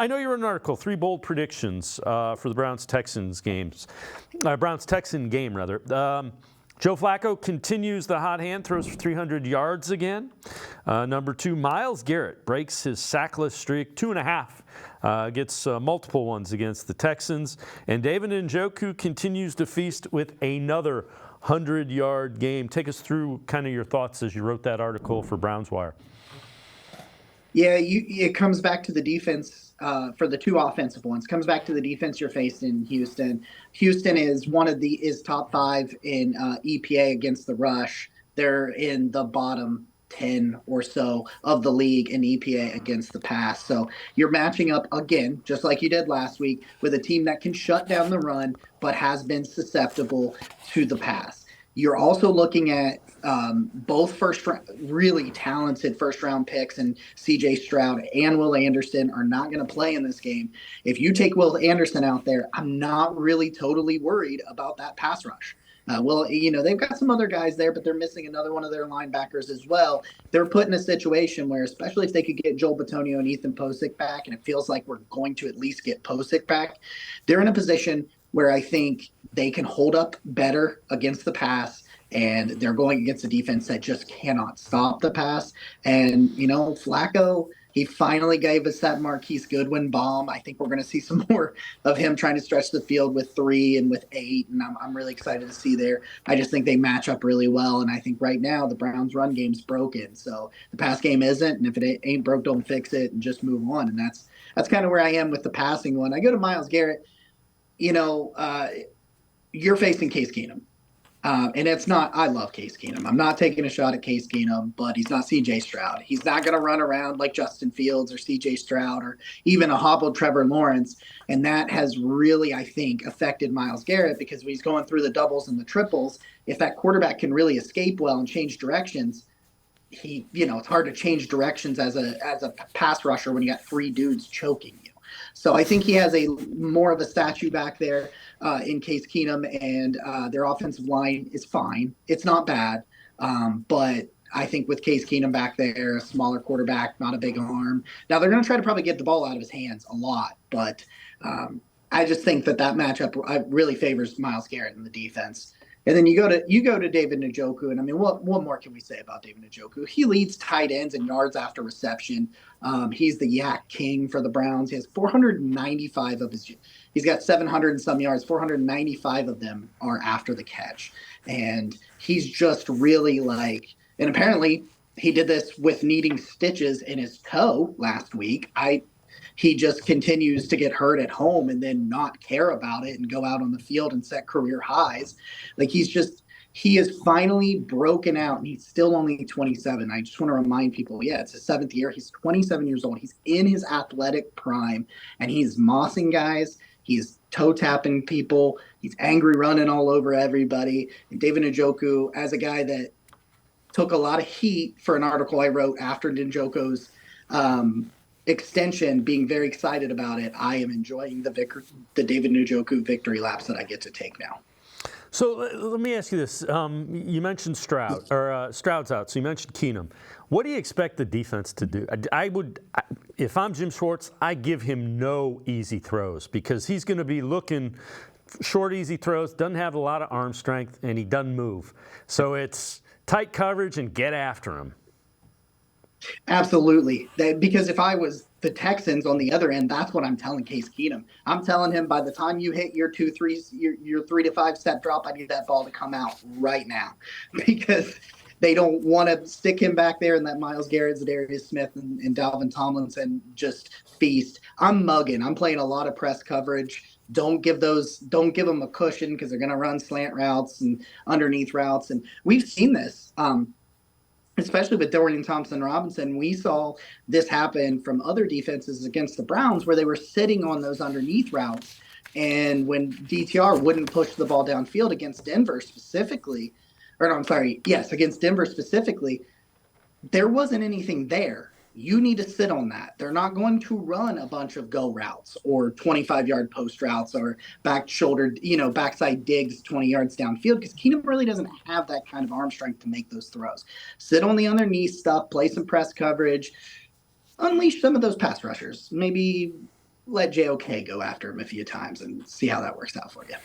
I know you wrote an article, 3 bold predictions for the Browns-Texan game, rather. Joe Flacco continues the hot hand, throws for 300 yards again. Number 2, Myles Garrett breaks his sackless streak, 2.5. Gets multiple ones against the Texans. And David Njoku continues to feast with another 100-yard game. Take us through kind of your thoughts as you wrote that article for Browns Wire. Yeah, it comes back to the defense for the 2 offensive ones. Comes back to the defense you're faced in Houston. Houston is is top 5 in EPA against the rush. They're in the bottom 10 or so of the league in EPA against the pass. So you're matching up again, just like you did last week, with a team that can shut down the run but has been susceptible to the pass. You're also looking at both really talented first-round picks, and C.J. Stroud and Will Anderson are not going to play in this game. If you take Will Anderson out there, I'm not really totally worried about that pass rush. They've got some other guys there, but they're missing another one of their linebackers as well. They're put in a situation where, especially if they could get Joel Bitonio and Ethan Posick back, and it feels like we're going to at least get Posick back, they're in a position where I think they can hold up better against the pass, and they're going against a defense that just cannot stop the pass. And, Flacco, he finally gave us that Marquise Goodwin bomb. I think we're going to see some more of him trying to stretch the field with 3 and with 8, and I'm really excited to see there. I just think they match up really well, and I think right now the Browns' run game's broken. So the pass game isn't, and if it ain't broke, don't fix it and just move on. And that's kind of where I am with the passing one. I go to Myles Garrett. You're facing Case Keenum. And it's not – I love Case Keenum. I'm not taking a shot at Case Keenum, but he's not C.J. Stroud. He's not going to run around like Justin Fields or C.J. Stroud or even a hobbled Trevor Lawrence. And that has really, I think, affected Myles Garrett, because when he's going through the doubles and the triples, if that quarterback can really escape well and change directions, it's hard to change directions as a pass rusher when you got 3 dudes choking you. So I think he has more of a statue back there in Case Keenum, and their offensive line is fine. It's not bad, but I think with Case Keenum back there, a smaller quarterback, not a big arm. Now they're going to try to probably get the ball out of his hands a lot, but I just think that matchup really favors Myles Garrett in the defense. And then you go to David Njoku, and I mean, what more can we say about David Njoku? He leads tight ends in yards after reception. He's the yak king for the Browns. He has 495 of his. He's got 700 and some yards. 495 of them are after the catch, and he's just really and apparently he did this with needing stitches in his toe last week. He just continues to get hurt at home and then not care about it and go out on the field and set career highs. He is finally broken out, and he's still only 27. I just want to remind people, it's his 7th year. He's 27 years old. He's in his athletic prime, and he's mossing guys. He's toe-tapping people. He's angry running all over everybody. And David Njoku, as a guy that took a lot of heat for an article I wrote after Njoku's extension, being very excited about it, I am enjoying the David Njoku victory laps that I get to take now. So let me ask you this. You mentioned Stroud's out, so you mentioned Keenum. What do you expect the defense to do? If I'm Jim Schwartz, I give him no easy throws, because he's going to be looking short, easy throws, doesn't have a lot of arm strength, and he doesn't move. So it's tight coverage and get after him. Absolutely. Because if I was the Texans on the other end, that's what I'm telling Case Keenum. I'm telling him, by the time you hit your 3 to 5 step drop, I need that ball to come out right now, because they don't want to stick him back there and let Myles Garrett, Zadarius Smith, and Dalvin Tomlinson just feast. I'm mugging. I'm playing a lot of press coverage. Don't give them a cushion, because they're going to run slant routes and underneath routes. And we've seen this. Especially with Dorian Thompson-Robinson, we saw this happen from other defenses against the Browns, where they were sitting on those underneath routes. And when DTR wouldn't push the ball downfield against Denver specifically, against Denver specifically, there wasn't anything there. You need to sit on that. They're not going to run a bunch of go routes or 25-yard post routes or backside digs 20 yards downfield, because Keenum really doesn't have that kind of arm strength to make those throws. Sit on the underneath stuff, play some press coverage, unleash some of those pass rushers. Maybe let JOK go after him a few times and see how that works out for you.